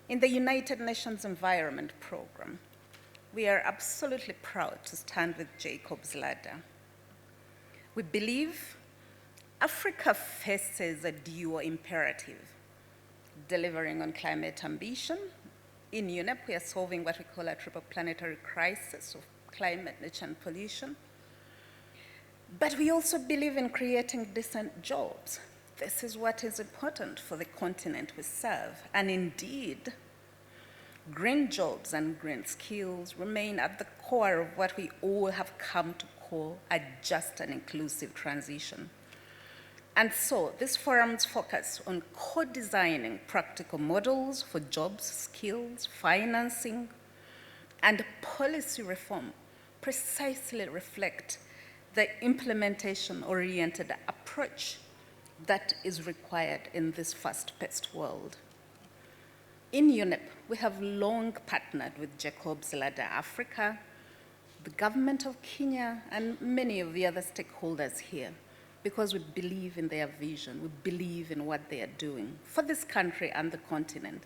In the United Nations Environment Program, we are absolutely proud to stand with Jacob's Ladder. We believe Africa faces a dual imperative: delivering on climate ambition. In UNEP, we are solving what we call a triple planetary crisis of climate, nature, and pollution. But we also believe in creating decent jobs. This is what is important for the continent we serve. And indeed, green jobs and green skills remain at the core of what we all have come to call a just and inclusive transition. And so this forum's focus on co-designing practical models for jobs, skills, financing, and policy reform precisely reflect the implementation-oriented approach that is required in this fast-paced world. In UNEP, we have long partnered with Jacob's Ladder Africa, the government of Kenya, and many of the other stakeholders here, because we believe in their vision, we believe in what they are doing for this country and the continent.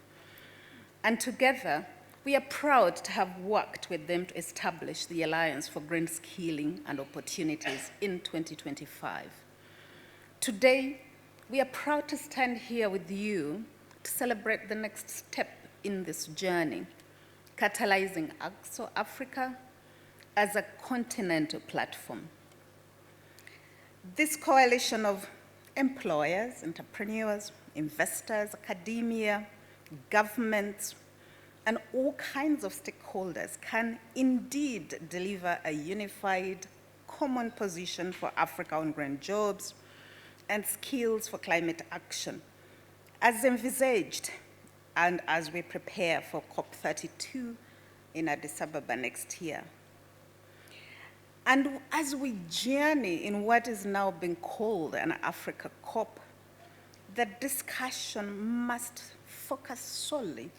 And together, we are proud to have worked with them to establish the Alliance for Green Skilling and Opportunities in 2025. Today, we are proud to stand here with you to celebrate the next step in this journey, catalyzing AXO Africa as a continental platform. This coalition of employers, entrepreneurs, investors, academia, governments, and all kinds of stakeholders can indeed deliver a unified, common position for Africa on green jobs and skills for climate action, as envisaged and as we prepare for COP32 in Addis Ababa next year. And as we journey in what is now being called an Africa COP, the discussion must focus solely,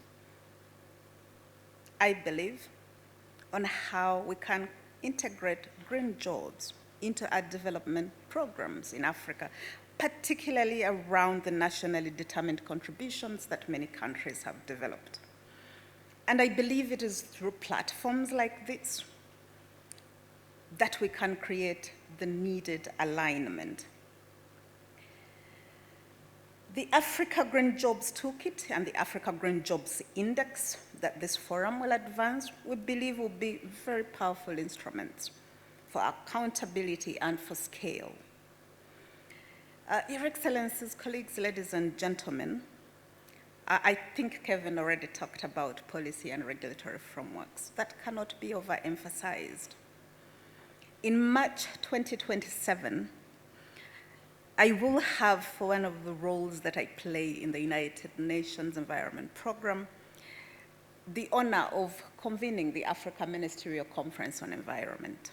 I believe, on how we can integrate green jobs into our development programs in Africa, particularly around the nationally determined contributions that many countries have developed. And I believe it is through platforms like this that we can create the needed alignment. The Africa Green Jobs Toolkit and the Africa Green Jobs Index that this forum will advance, we believe will be very powerful instruments for accountability and for scale. Your Excellencies, colleagues, ladies and gentlemen, I think Kevin already talked about policy and regulatory frameworks. That cannot be overemphasized. In March 2027, I will have, for one of the roles that I play in the United Nations Environment Program, the honor of convening the Africa Ministerial Conference on Environment.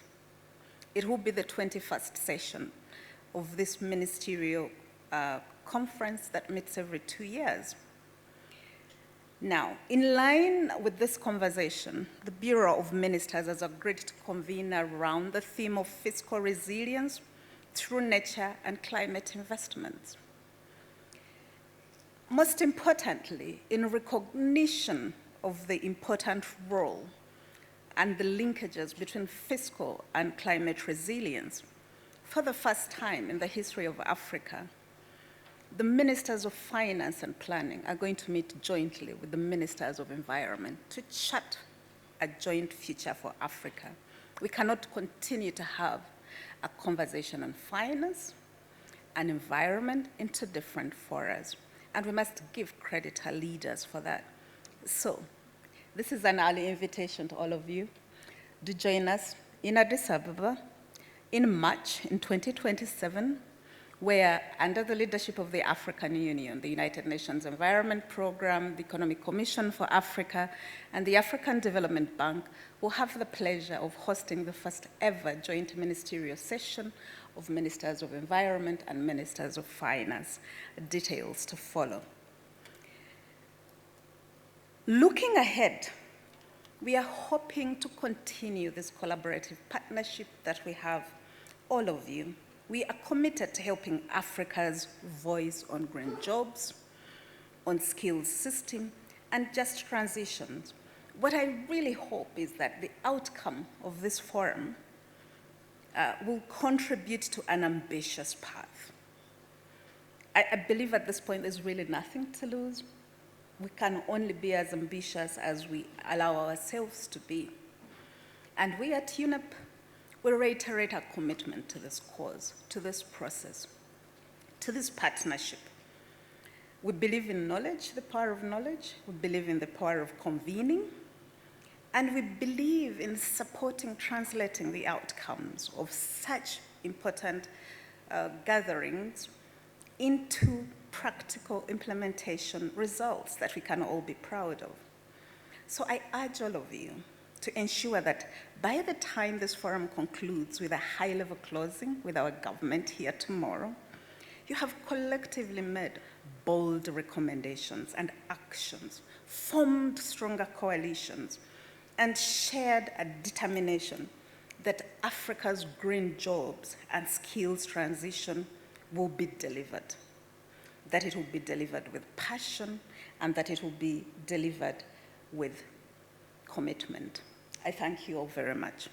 It will be the 21st session of this ministerial conference that meets every 2 years. Now, in line with this conversation, the Bureau of Ministers has agreed to convene around the theme of fiscal resilience through nature and climate investments. Most importantly, in recognition of the important role and the linkages between fiscal and climate resilience, for the first time in the history of Africa, the Ministers of Finance and Planning are going to meet jointly with the Ministers of Environment to chart a joint future for Africa. We cannot continue to have a conversation on finance and environment in two different forums, and we must give credit to our leaders for that. So, this is an early invitation to all of you to join us in Addis Ababa in March in 2027, where under the leadership of the African Union, the United Nations Environment Program, the Economic Commission for Africa, and the African Development Bank will have the pleasure of hosting the first ever joint ministerial session of Ministers of Environment and Ministers of Finance. Details to follow. Looking ahead, we are hoping to continue this collaborative partnership that we have, all of you. We are committed to helping Africa's voice on green jobs, on skills system, and just transitions. What I really hope is that the outcome of this forum will contribute to an ambitious path. I believe at this point there's really nothing to lose. We can only be as ambitious as we allow ourselves to be. And we at UNEP will reiterate our commitment to this cause, to this process, to this partnership. We believe in knowledge, the power of knowledge. We believe in the power of convening. And we believe in supporting, translating the outcomes of such important gatherings into practical implementation results that we can all be proud of. So I urge all of you to ensure that by the time this forum concludes with a high-level closing with our government here tomorrow, you have collectively made bold recommendations and actions, formed stronger coalitions, and shared a determination that Africa's green jobs and skills transition will be delivered, that it will be delivered with passion, and that it will be delivered with commitment. I thank you all very much.